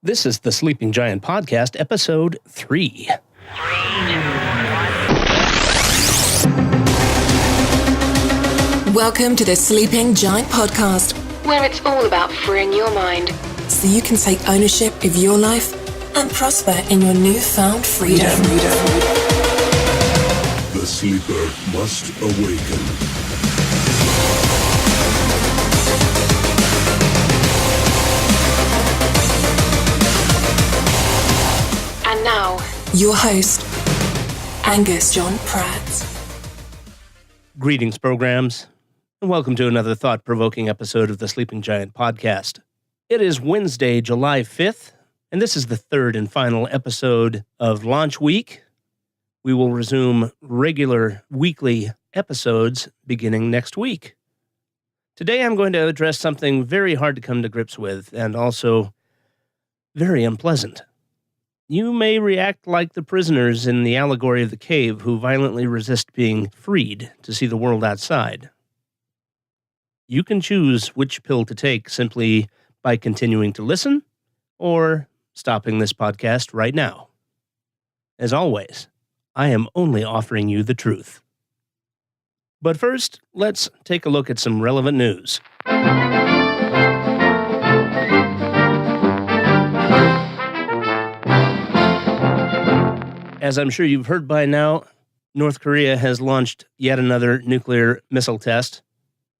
This is the Sleeping Giant Podcast, Episode 3. Welcome to the Sleeping Giant Podcast, where it's all about freeing your mind, so you can take ownership of your life and prosper in your newfound freedom. The sleeper must awaken. And now, your host, Angus John Pratt. Greetings, programs, and welcome to another thought-provoking episode of the Sleeping Giant Podcast. It is Wednesday, July 5th, and this is the third and final episode of Launch Week. We will resume regular weekly episodes beginning next week. Today I'm going to address something very hard to come to grips with, and also very unpleasant. You may react like the prisoners in the allegory of the cave who violently resist being freed to see the world outside. You can choose which pill to take simply by continuing to listen or stopping this podcast right now. As always, I am only offering you the truth. But first, let's take a look at some relevant news. As I'm sure you've heard by now, North Korea has launched yet another nuclear missile test.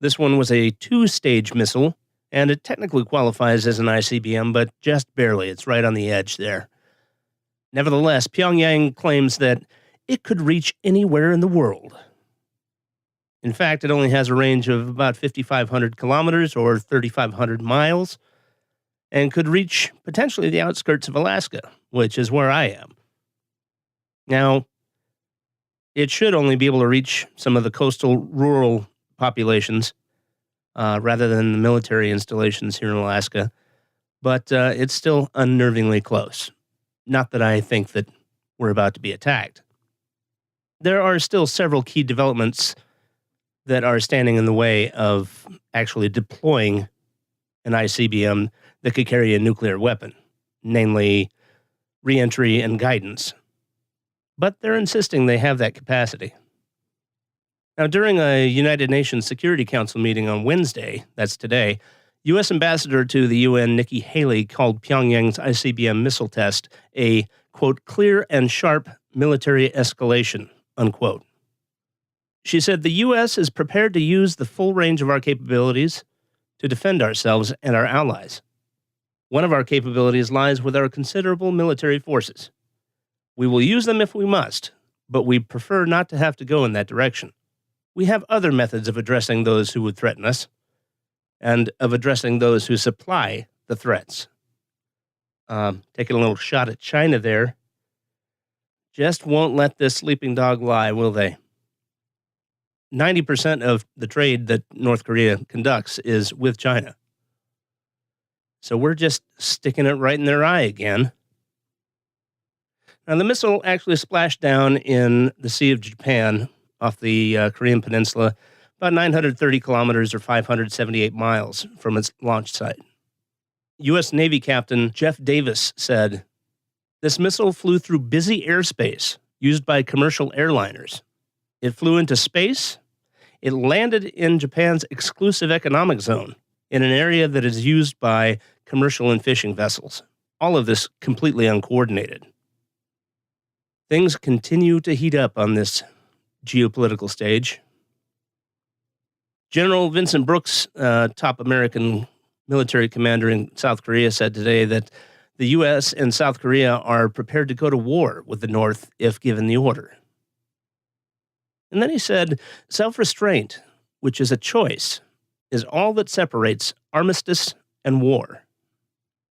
This one was a two-stage missile, and it technically qualifies as an ICBM, but just barely. It's right on the edge there. Nevertheless, Pyongyang claims that it could reach anywhere in the world. In fact, it only has a range of about 5,500 kilometers or 3,500 miles, and could reach potentially the outskirts of Alaska, which is where I am. Now, it should only be able to reach some of the coastal rural populations rather than the military installations here in Alaska, but it's still unnervingly close. Not that I think that we're about to be attacked. There are still several key developments that are standing in the way of actually deploying an ICBM that could carry a nuclear weapon, namely reentry and guidance. But they're insisting they have that capacity. Now, during a United Nations Security Council meeting on Wednesday, that's today, U.S. Ambassador to the UN Nikki Haley called Pyongyang's ICBM missile test a, quote, clear and sharp military escalation, unquote. She said the U.S. is prepared to use the full range of our capabilities to defend ourselves and our allies. One of our capabilities lies with our considerable military forces. We will use them if we must, but we prefer not to have to go in that direction. We have other methods of addressing those who would threaten us, and of addressing those who supply the threats. Taking a little shot at China there. Just won't let this sleeping dog lie, will they? 90% of the trade that North Korea conducts is with China. So we're just sticking it right in their eye again. Now, the missile actually splashed down in the Sea of Japan off the Korean Peninsula, about 930 kilometers or 578 miles from its launch site. U.S. Navy Captain Jeff Davis said, "This missile flew through busy airspace used by commercial airliners. It flew into space. It landed in Japan's exclusive economic zone in an area that is used by commercial and fishing vessels. All of this completely uncoordinated." Things continue to heat up on this geopolitical stage. General Vincent Brooks, top American military commander in South Korea, said today that the U.S. and South Korea are prepared to go to war with the North if given the order. And then he said, self-restraint, which is a choice, is all that separates armistice and war.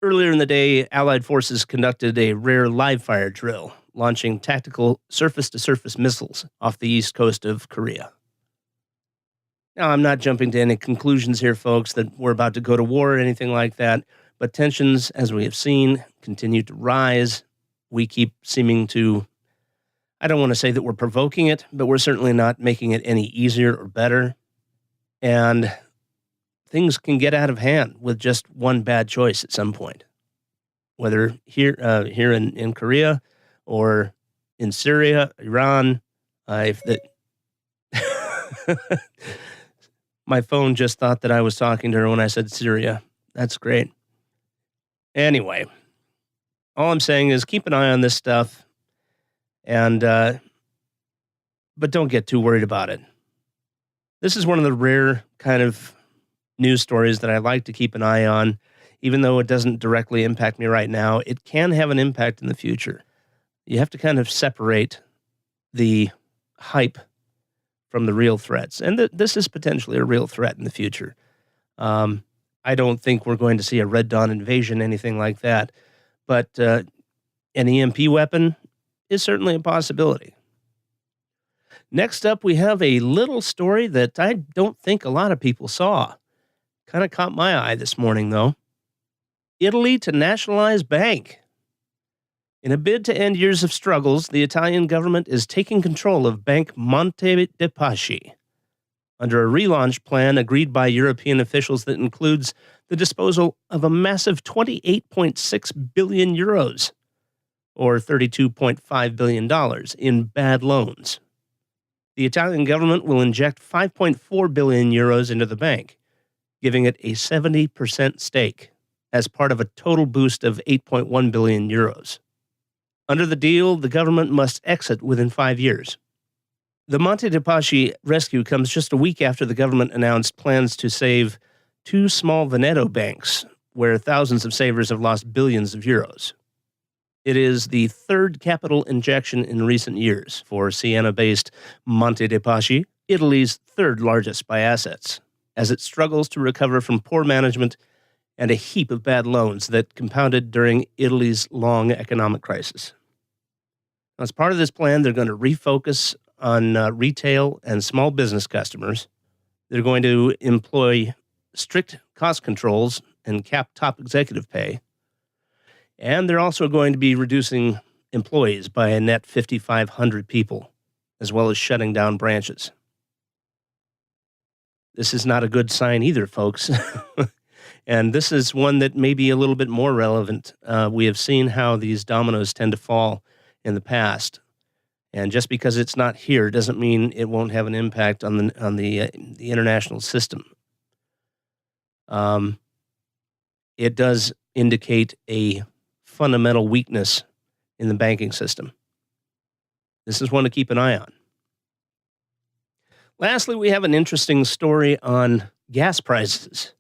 Earlier in the day, Allied forces conducted a rare live-fire drill, launching tactical surface-to-surface missiles off the east coast of Korea. Now, I'm not jumping to any conclusions here, folks, that we're about to go to war or anything like that, but tensions, as we have seen, continue to rise. We keep seeming to, I don't want to say that we're provoking it, but we're certainly not making it any easier or better. And things can get out of hand with just one bad choice at some point. whether here in Korea or in Syria, Iran. If the My phone just thought that I was talking to her when I said Syria. That's great. Anyway, all I'm saying is keep an eye on this stuff, and but don't get too worried about it. This is one of the rare kind of news stories that I like to keep an eye on, even though it doesn't directly impact me right now. It can have an impact in the future. You have to kind of separate the hype from the real threats, and this is potentially a real threat in the future. I don't think we're going to see a Red Dawn invasion, anything like that, but an EMP weapon is certainly a possibility. Next up, we have a little story that I don't think a lot of people saw. Kind of caught my eye this morning, though. Italy to nationalize bank. In a bid to end years of struggles, the Italian government is taking control of Bank Monte dei Paschi under a relaunch plan agreed by European officials that includes the disposal of a massive 28.6 billion euros, or $32.5 billion, in bad loans. The Italian government will inject 5.4 billion euros into the bank, giving it a 70% stake as part of a total boost of 8.1 billion euros. Under the deal, the government must exit within 5 years. The Monte dei Paschi rescue comes just a week after the government announced plans to save two small Veneto banks, where thousands of savers have lost billions of euros. It is the third capital injection in recent years for Siena-based Monte dei Paschi, Italy's third largest by assets, as it struggles to recover from poor management and a heap of bad loans that compounded during Italy's long economic crisis. As part of this plan, they're going to refocus on retail and small business customers. They're going to employ strict cost controls and cap top executive pay. And they're also going to be reducing employees by a net 5,500 people, as well as shutting down branches. This is not a good sign either, folks. And this is one that may be a little bit more relevant. We have seen how these dominoes tend to fall in the past. And just because it's not here doesn't mean it won't have an impact on the international system. It does indicate a fundamental weakness in the banking system. This is one to keep an eye on. Lastly, we have an interesting story on gas prices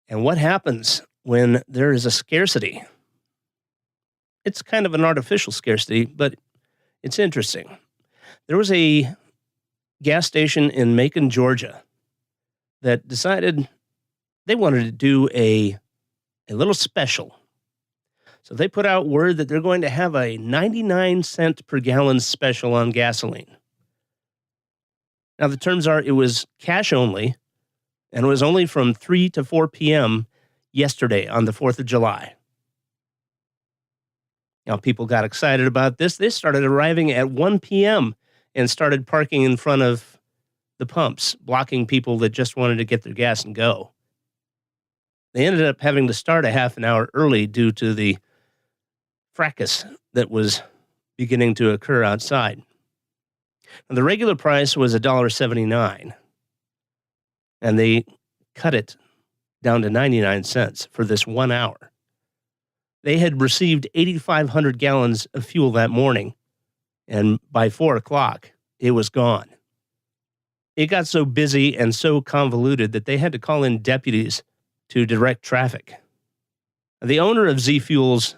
and what happens when there is a scarcity. It's kind of an artificial scarcity, but it's interesting. There was a gas station in Macon, Georgia, that decided they wanted to do a little special. So they put out word that they're going to have a 99-cent per gallon special on gasoline. Now, the terms are it was cash only, and it was only from 3 to 4 p.m. yesterday on the 4th of July. Now, people got excited about this. They started arriving at 1 p.m. and started parking in front of the pumps, blocking people that just wanted to get their gas and go. They ended up having to start a half an hour early due to the fracas that was beginning to occur outside. Now, the regular price was $1.79, and they cut it down to 99 cents for this 1 hour. They had received 8,500 gallons of fuel that morning, and by 4 o'clock, it was gone. It got so busy and so convoluted that they had to call in deputies to direct traffic. The owner of Z Fuels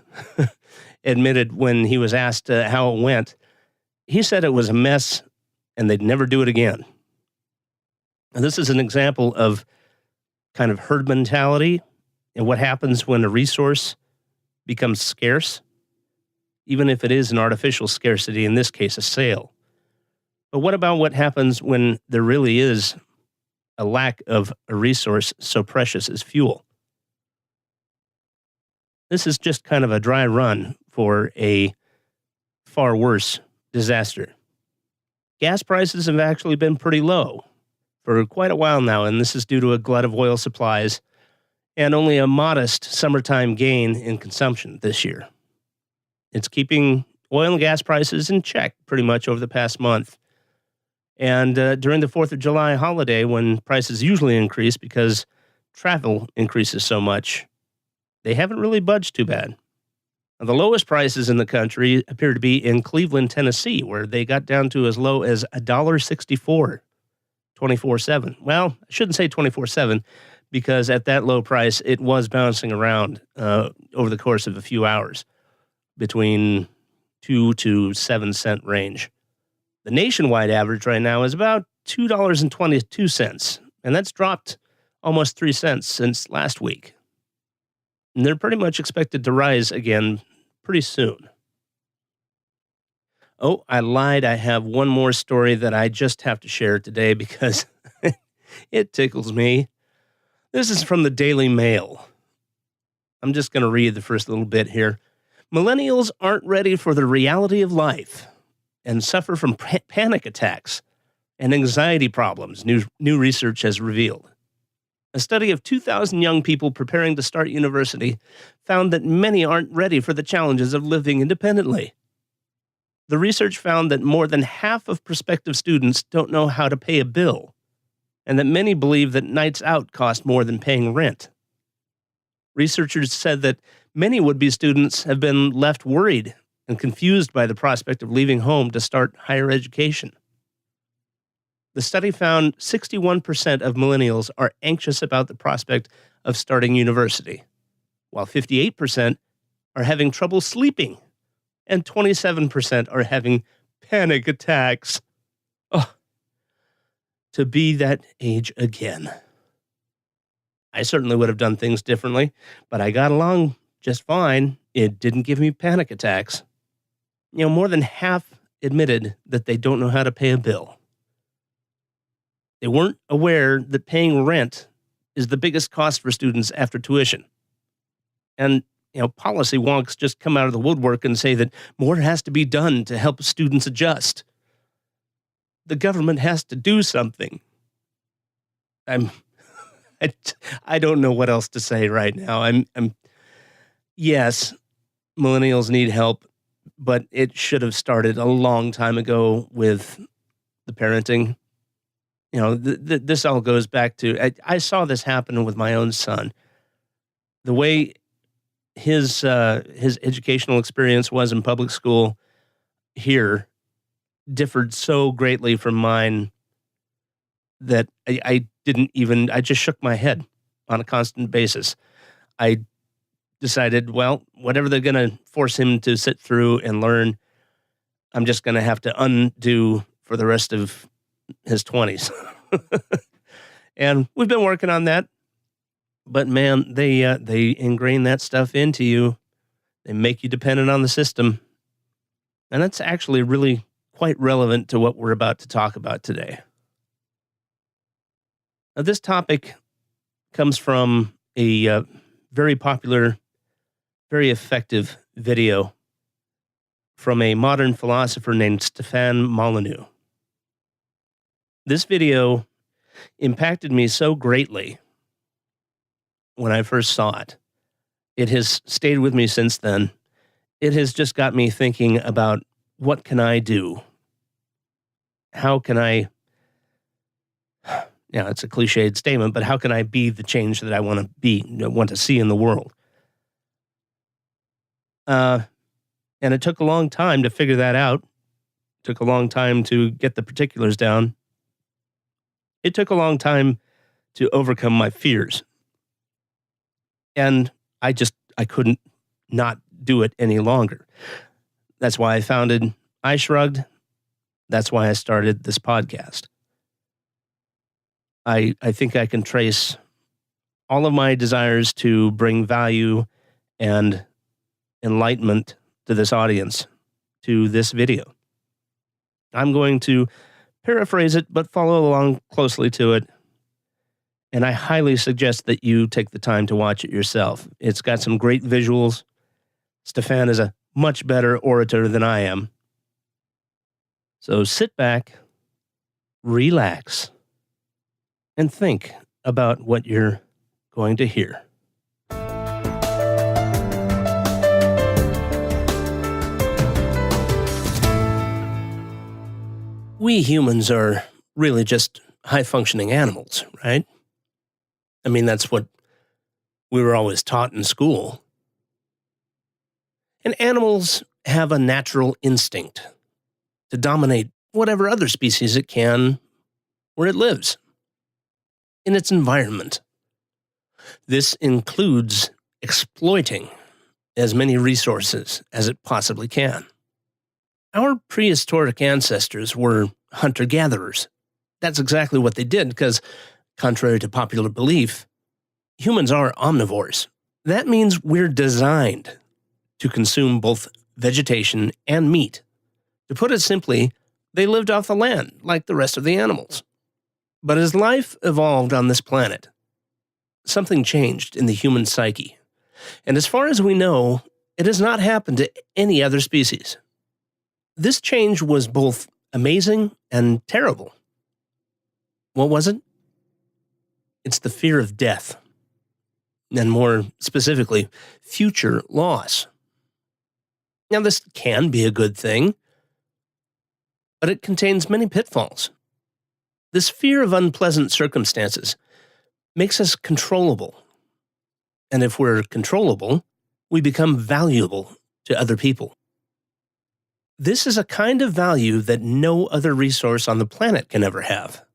admitted when he was asked how it went, he said it was a mess and they'd never do it again. And this is an example of kind of herd mentality and what happens when a resource becomes scarce, even if it is an artificial scarcity, in this case, a sale. But what about what happens when there really is a lack of a resource so precious as fuel? This is just kind of a dry run for a far worse disaster. Gas prices have actually been pretty low for quite a while now, and this is due to a glut of oil supplies and only a modest summertime gain in consumption this year. It's keeping oil and gas prices in check pretty much over the past month. And during the 4th of July holiday, when prices usually increase because travel increases so much, they haven't really budged too bad. Now, the lowest prices in the country appear to be in Cleveland, Tennessee, where they got down to as low as $1.64, 24/7. Well, I shouldn't say 24/7, because at that low price, it was bouncing around over the course of a few hours between 2 to 7 cent range. The nationwide average right now is about $2.22, and that's dropped almost 3 cents since last week. And they're pretty much expected to rise again pretty soon. Oh, I lied. I have one more story that I just have to share today because it tickles me. This is from the Daily Mail. I'm just going to read the first little bit here. Millennials aren't ready for the reality of life and suffer from panic attacks and anxiety problems, new research has revealed. A study of 2,000 young people preparing to start university found that many aren't ready for the challenges of living independently. The research found that more than half of prospective students don't know how to pay a bill, and that many believe that nights out cost more than paying rent. Researchers said that many would-be students have been left worried and confused by the prospect of leaving home to start higher education. The study found 61% of millennials are anxious about the prospect of starting university, while 58% are having trouble sleeping, and 27% are having panic attacks. Oh, to be that age again. I certainly would have done things differently, but I got along just fine. It didn't give me panic attacks. More than half admitted that they don't know how to pay a bill. They weren't aware that paying rent is the biggest cost for students after tuition. And, policy wonks just come out of the woodwork and say that more has to be done to help students adjust. The government has to do something. I don't know what else to say right now. Yes, millennials need help, but it should have started a long time ago with the parenting. This all goes back to, I saw this happen with my own son. The way his educational experience was in public school here differed so greatly from mine that I just shook my head on a constant basis. I decided, well, whatever they're going to force him to sit through and learn, I'm just going to have to undo for the rest of his 20s. And we've been working on that. But man, they ingrain that stuff into you. They make you dependent on the system. And that's actually really quite relevant to what we're about to talk about today. Now, this topic comes from a very popular, very effective video from a modern philosopher named Stefan Molyneux. This video impacted me so greatly when I first saw it. It has stayed with me since then. It has just got me thinking about, what can I do? How can I, it's a cliched statement, but how can I be the change that I want to see in the world? And it took a long time to figure that out. It took a long time to get the particulars down. It took a long time to overcome my fears. And I couldn't not do it any longer. That's why I founded I Shrugged. That's why I started this podcast. I think I can trace all of my desires to bring value and enlightenment to this audience, to this video. I'm going to paraphrase it, but follow along closely to it. And I highly suggest that you take the time to watch it yourself. It's got some great visuals. Stefan is a much better orator than I am. So sit back, relax, and think about what you're going to hear. We humans are really just high-functioning animals, right? I mean, that's what we were always taught in school. And animals have a natural instinct to dominate whatever other species it can where it lives, in its environment. This includes exploiting as many resources as it possibly can. Our prehistoric ancestors were hunter-gatherers. That's exactly what they did because, contrary to popular belief, humans are omnivores. That means we're designed to consume both vegetation and meat. To put it simply, they lived off the land like the rest of the animals. But as life evolved on this planet, something changed in the human psyche. And as far as we know, it has not happened to any other species. This change was both amazing and terrible. What was it? It's the fear of death, and more specifically, future loss. Now, this can be a good thing, but it contains many pitfalls. This fear of unpleasant circumstances makes us controllable. And if we're controllable, we become valuable to other people. This is a kind of value that no other resource on the planet can ever have.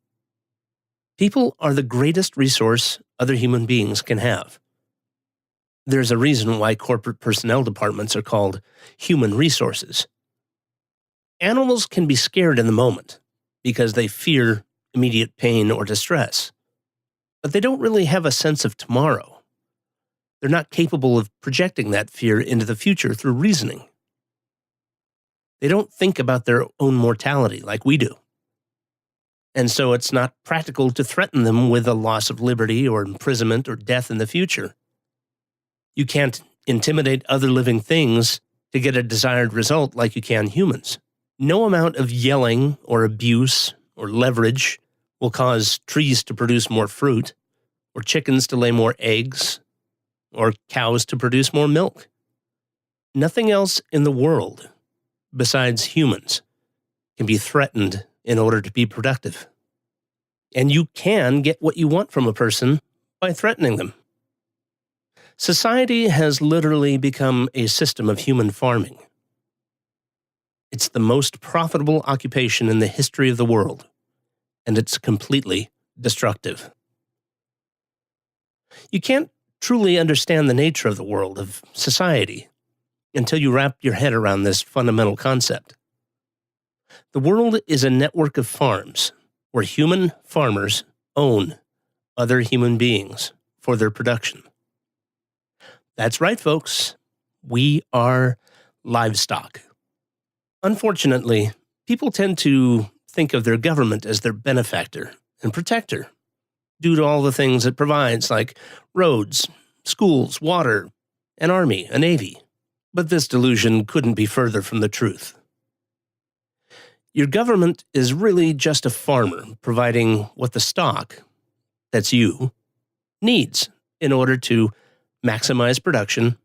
People are the greatest resource other human beings can have. There's a reason why corporate personnel departments are called human resources. Animals can be scared in the moment because they fear immediate pain or distress, but they don't really have a sense of tomorrow. They're not capable of projecting that fear into the future through reasoning. They don't think about their own mortality like we do. And so it's not practical to threaten them with a loss of liberty or imprisonment or death in the future. You can't intimidate other living things to get a desired result like you can humans. No amount of yelling or abuse or leverage will cause trees to produce more fruit, or chickens to lay more eggs, or cows to produce more milk. Nothing else in the world, besides humans, can be threatened in order to be productive. And you can get what you want from a person by threatening them. Society has literally become a system of human farming. It's the most profitable occupation in the history of the world, and it's completely destructive. You can't truly understand the nature of the world, of society, until you wrap your head around this fundamental concept. The world is a network of farms where human farmers own other human beings for their production. That's right, folks. We are livestock. Unfortunately, people tend to think of their government as their benefactor and protector due to all the things it provides, like roads, schools, water, an army, a navy. But this delusion couldn't be further from the truth. Your government is really just a farmer providing what the stock, that's you, needs in order to maximize production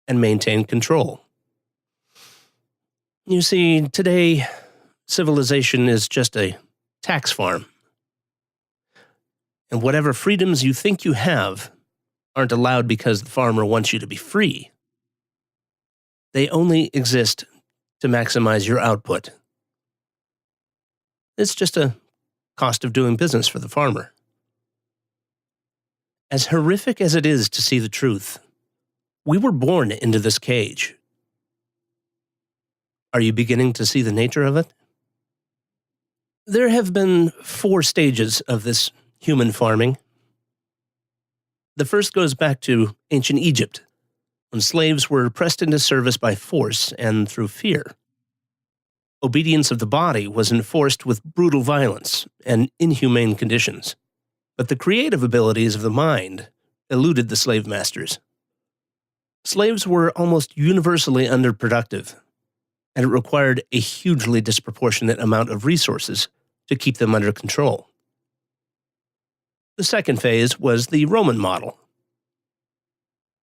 and maintain control. You see, today, civilization is just a tax farm. And whatever freedoms you think you have aren't allowed because the farmer wants you to be free. They only exist to maximize your output. It's just a cost of doing business for the farmer. As horrific as it is to see the truth, we were born into this cage. Are you beginning to see the nature of it? There have been 4 stages of this human farming. The first goes back to ancient Egypt, when slaves were pressed into service by force and through fear. Obedience of the body was enforced with brutal violence and inhumane conditions, but the creative abilities of the mind eluded the slave masters. Slaves were almost universally underproductive, and it required a hugely disproportionate amount of resources to keep them under control. The second phase was the Roman model.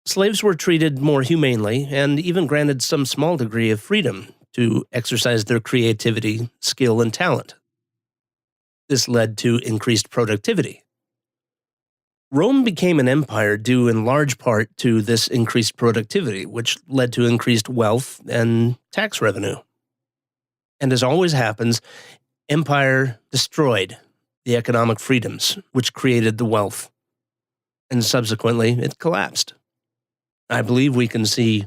Slaves were treated more humanely and even granted some small degree of freedom to exercise their creativity, skill, and talent. This led to increased productivity. Rome became an empire due in large part to this increased productivity, which led to increased wealth and tax revenue. And as always happens, empire destroyed the economic freedoms which created the wealth, and subsequently it collapsed. I believe we can see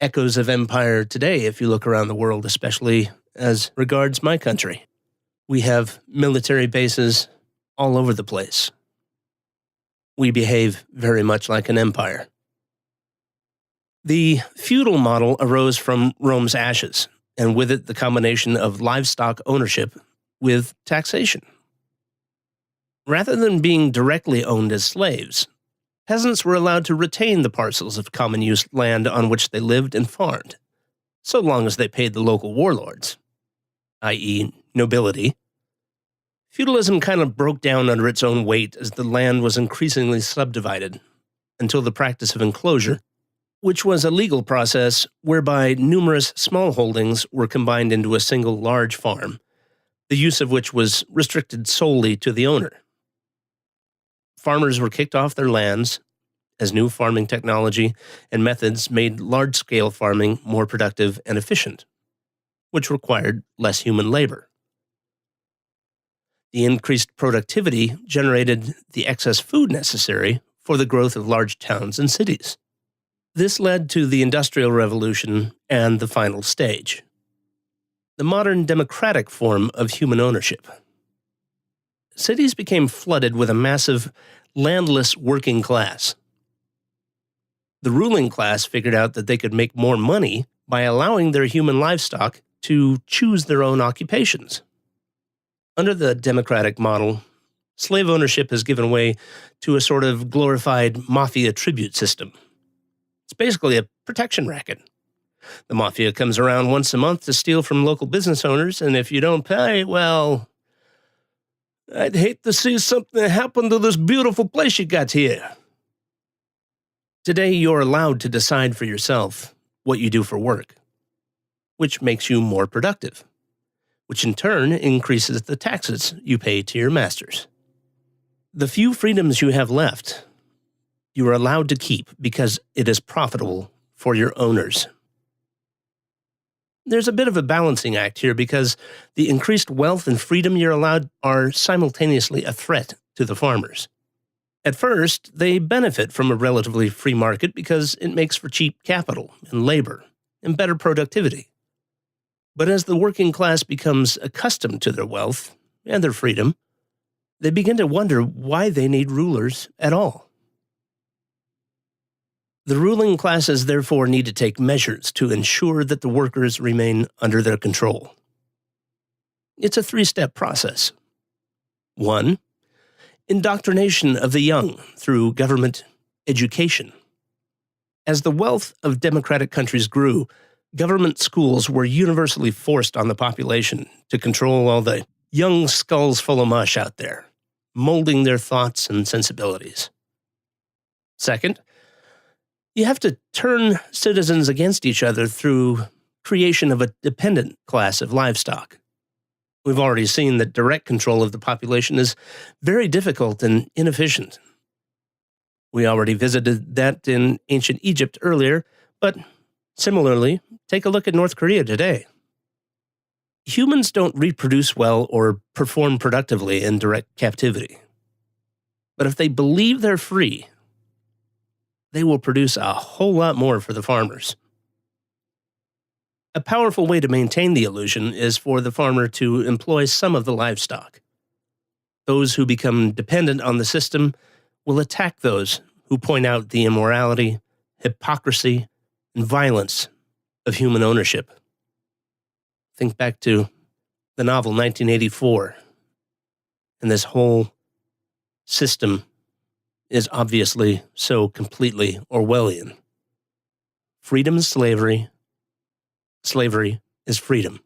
echoes of empire today if you look around the world, especially as regards my country. We have military bases all over the place. We behave very much like an empire. The feudal model arose from Rome's ashes, and with it the combination of livestock ownership with taxation. Rather than being directly owned as slaves, peasants were allowed to retain the parcels of common use land on which they lived and farmed, so long as they paid the local warlords, i.e., nobility. Feudalism kind of broke down under its own weight as the land was increasingly subdivided, until the practice of enclosure, which was a legal process whereby numerous small holdings were combined into a single large farm, the use of which was restricted solely to the owner. Farmers were kicked off their lands as new farming technology and methods made large-scale farming more productive and efficient, which required less human labor. The increased productivity generated the excess food necessary for the growth of large towns and cities. This led to the Industrial Revolution and the final stage, the modern democratic form of human ownership. Cities became flooded with a massive, landless working class. The ruling class figured out that they could make more money by allowing their human livestock to choose their own occupations. Under the democratic model, slave ownership has given way to a sort of glorified mafia tribute system. It's basically a protection racket. The mafia comes around once a month to steal from local business owners, and if you don't pay, well, I'd hate to see something happen to this beautiful place you got here. Today, you're allowed to decide for yourself what you do for work, which makes you more productive, which in turn increases the taxes you pay to your masters. The few freedoms you have left, you are allowed to keep because it is profitable for your owners. There's a bit of a balancing act here because the increased wealth and freedom you're allowed are simultaneously a threat to the farmers. At first, they benefit from a relatively free market because it makes for cheap capital and labor and better productivity. But as the working class becomes accustomed to their wealth and their freedom, they begin to wonder why they need rulers at all. The ruling classes therefore need to take measures to ensure that the workers remain under their control. It's a three-step process. 1. Indoctrination of the young through government education. As the wealth of democratic countries grew, government schools were universally forced on the population to control all the young skulls full of mush out there, molding their thoughts and sensibilities. 2nd, you have to turn citizens against each other through creation of a dependent class of livestock. We've already seen that direct control of the population is very difficult and inefficient. We already visited that in ancient Egypt earlier, but similarly, take a look at North Korea today. Humans don't reproduce well or perform productively in direct captivity. But if they believe they're free, they will produce a whole lot more for the farmers. A powerful way to maintain the illusion is for the farmer to employ some of the livestock. Those who become dependent on the system will attack those who point out the immorality, hypocrisy, and violence of human ownership. Think back to the novel 1984, and this whole system is obviously so completely Orwellian. Freedom is slavery. Slavery is freedom.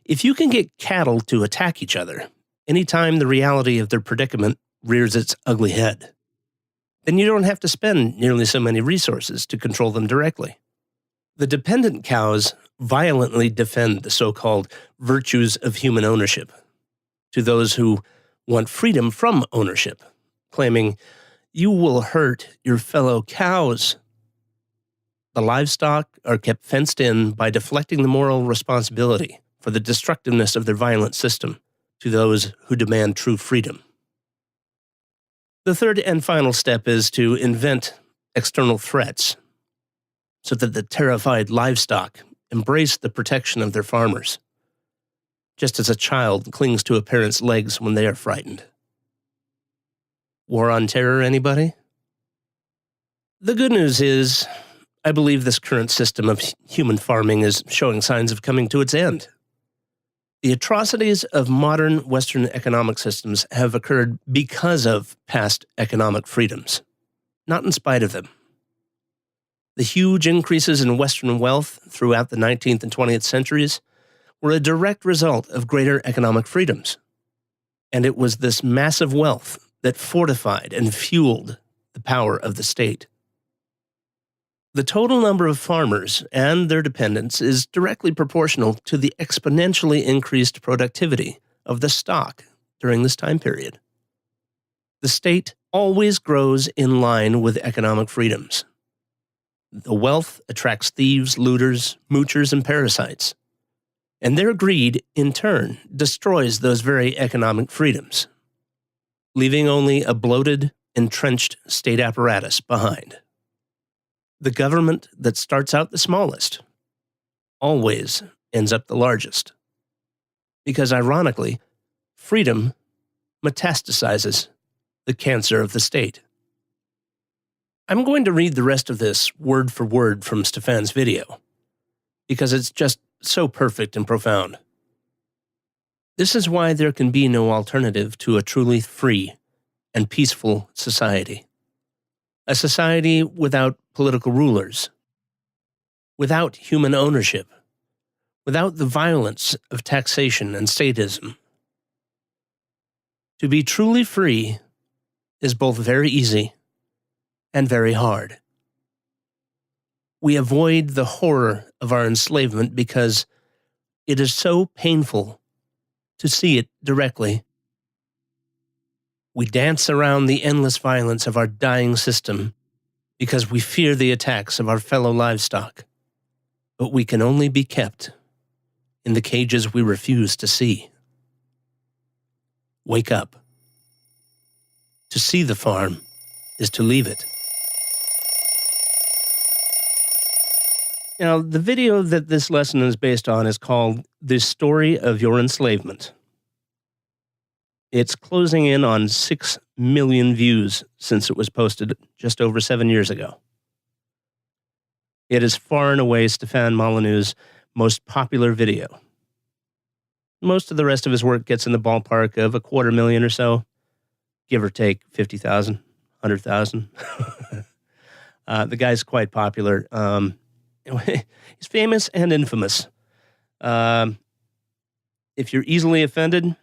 If you can get cattle to attack each other anytime the reality of their predicament rears its ugly head, then you don't have to spend nearly so many resources to control them directly. The dependent cows violently defend the so-called virtues of human ownership to those who want freedom from ownership, claiming, "You will hurt your fellow cows." The livestock are kept fenced in by deflecting the moral responsibility for the destructiveness of their violent system to those who demand true freedom. The third and final step is to invent external threats so that the terrified livestock embrace the protection of their farmers, just as a child clings to a parent's legs when they are frightened. War on terror, anybody? The good news is, I believe this current system of human farming is showing signs of coming to its end. The atrocities of modern Western economic systems have occurred because of past economic freedoms, not in spite of them. The huge increases in Western wealth throughout the 19th and 20th centuries were a direct result of greater economic freedoms. And it was this massive wealth that fortified and fueled the power of the state. The total number of farmers and their dependents is directly proportional to the exponentially increased productivity of the stock during this time period. The state always grows in line with economic freedoms. The wealth attracts thieves, looters, moochers, and parasites. And their greed, in turn, destroys those very economic freedoms, leaving only a bloated, entrenched state apparatus behind. The government that starts out the smallest always ends up the largest. Because ironically, freedom metastasizes the cancer of the state. I'm going to read the rest of this word for word from Stefan's video, because it's just so perfect and profound. This is why there can be no alternative to a truly free and peaceful society. A society without political rulers, without human ownership, without the violence of taxation and statism. To be truly free is both very easy and very hard. We avoid the horror of our enslavement because it is so painful to see it directly. We dance around the endless violence of our dying system because we fear the attacks of our fellow livestock, but we can only be kept in the cages we refuse to see. Wake up. To see the farm is to leave it. Now, the video that this lesson is based on is called The Story of Your Enslavement. It's closing in on 6 million views since it was posted just over 7 years ago. It is far and away Stefan Molyneux's most popular video. Most of the rest of his work gets in the ballpark of 250,000 or so, give or take 50,000, 100,000. The guy's quite popular. He's famous and infamous. If you're easily offended,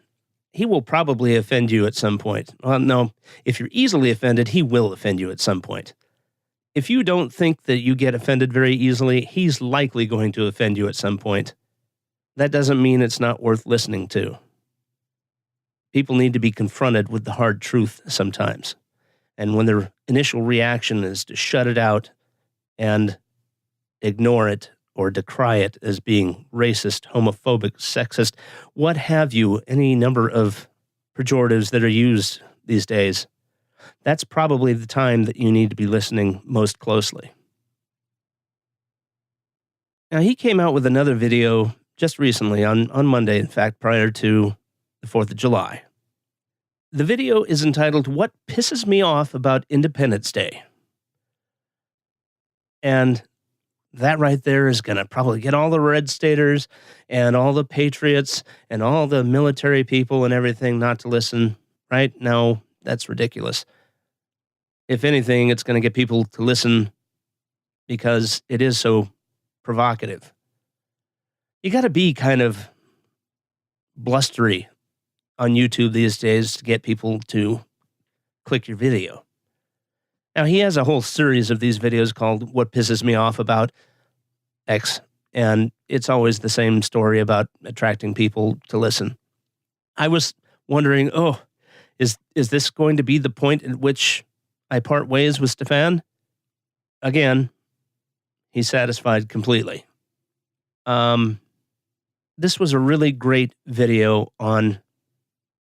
he will probably offend you at some point. Well, no, if you're easily offended, he will offend you at some point. If you don't think that you get offended very easily, he's likely going to offend you at some point. That doesn't mean it's not worth listening to. People need to be confronted with the hard truth sometimes. And when their initial reaction is to shut it out and ignore it or decry it as being racist, homophobic, sexist, what have you, any number of pejoratives that are used these days, that's probably the time that you need to be listening most closely. Now, he came out with another video just recently, on Monday, in fact, prior to the 4th of July. The video is entitled, "What Pisses Me Off About Independence Day?" And that right there is going to probably get all the red staters and all the patriots and all the military people and everything not to listen, right? No, that's ridiculous. If anything, it's going to get people to listen because it is so provocative. You got to be kind of blustery on YouTube these days to get people to click your video. Now, he has a whole series of these videos called What Pisses Me Off About X, and it's always the same story about attracting people to listen. I was wondering, is this going to be the point at which I part ways with Stefan? Again, he's satisfied completely. This was a really great video on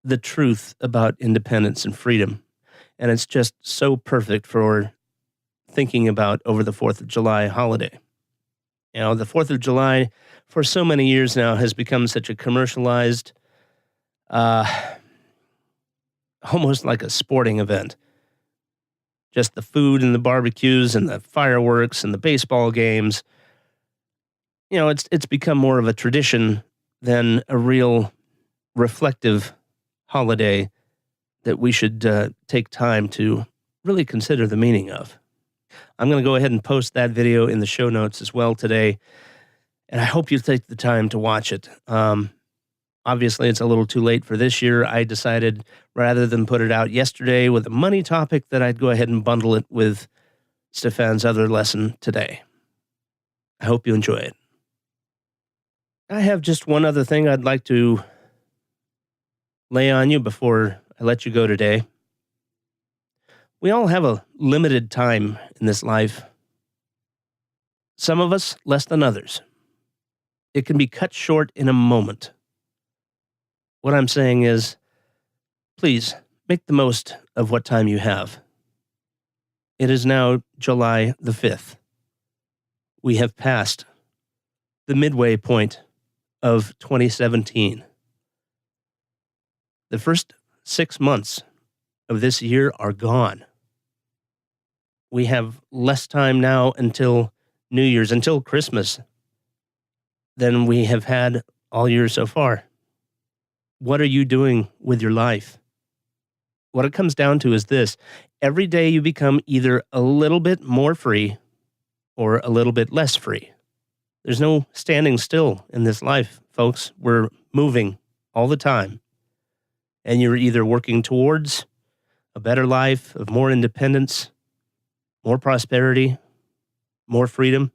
the truth about independence and freedom. And it's just so perfect for thinking about over the 4th of July holiday. You know, the 4th of July for so many years now has become such a commercialized, almost like a sporting event. Just the food and the barbecues and the fireworks and the baseball games. You know, it's become more of a tradition than a real reflective holiday that we should take time to really consider the meaning of. I'm going to go ahead and post that video in the show notes as well today, and I hope you take the time to watch it. Obviously, it's a little too late for this year. I decided rather than put it out yesterday with a money topic that I'd go ahead and bundle it with Stefan's other lesson today. I hope you enjoy it. I have just one other thing I'd like to lay on you before I let you go today. We all have a limited time in this life. Some of us less than others. It can be cut short in a moment. What I'm saying is, please make the most of what time you have. It is now July the 5th. We have passed the midway point of 2017. The first 6 months of this year are gone. We have less time now until New Year's, until Christmas, than we have had all year so far. What are you doing with your life? What it comes down to is this. Every day you become either a little bit more free or a little bit less free. There's no standing still in this life, folks. We're moving all the time. And you're either working towards a better life of more independence, more prosperity, more freedom,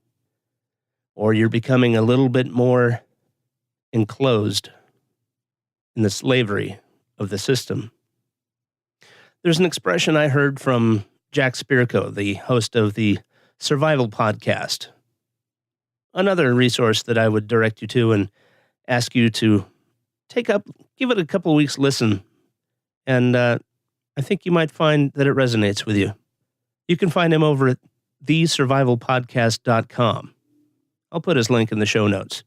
or you're becoming a little bit more enclosed in the slavery of the system. There's an expression I heard from Jack Spirko, the host of the Survival Podcast. Another resource that I would direct you to and ask you to give it a couple of weeks listen, and I think you might find that it resonates with you. You can find him over at thesurvivalpodcast.com. I'll put his link in the show notes.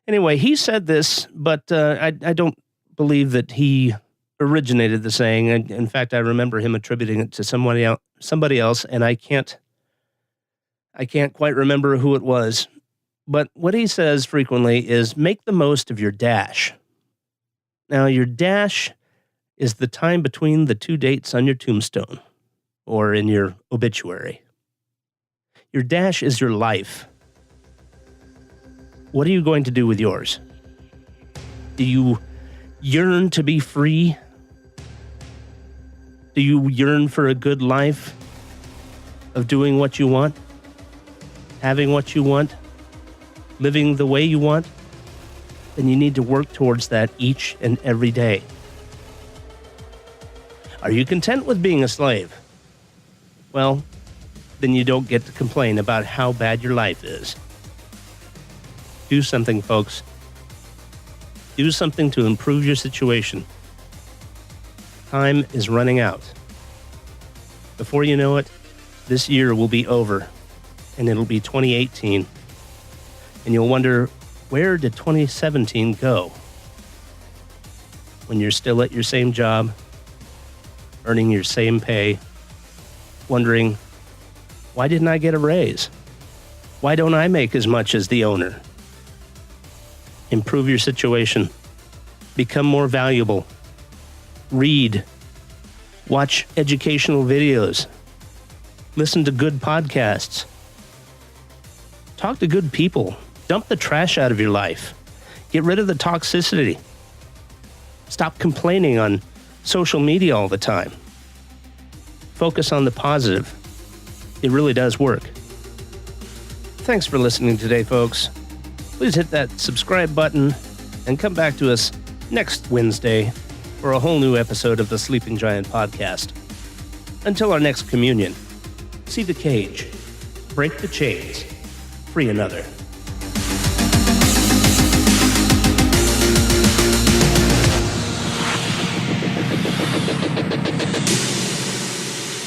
Anyway, he said this, but I don't believe that he originated the saying. In fact, I remember him attributing it to somebody else, and I can't quite remember who it was. But what he says frequently is make the most of your dash. Now, your dash is the time between the two dates on your tombstone or in your obituary. Your dash is your life. What are you going to do with yours? Do you yearn to be free? Do you yearn for a good life of doing what you want, having what you want, living the way you want? Then you need to work towards that each and every day. Are you content with being a slave? Well, then you don't get to complain about how bad your life is. Do something, folks. Do something to improve your situation. Time is running out. Before you know it, this year will be over, and it'll be 2018. And you'll wonder, where did 2017 go? When you're still at your same job, earning your same pay, wondering, why didn't I get a raise? Why don't I make as much as the owner? Improve your situation. Become more valuable. Read. Watch educational videos. Listen to good podcasts. Talk to good people. Dump the trash out of your life. Get rid of the toxicity. Stop complaining on social media all the time. Focus on the positive. It really does work. Thanks for listening today, folks. please hit that subscribe button and come back to us next Wednesday for a whole new episode of the Sleeping Giant podcast. Until our next communion, see the cage, break the chains, free another.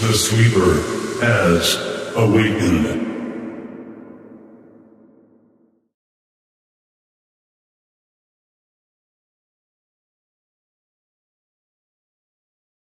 The sleeper has awakened.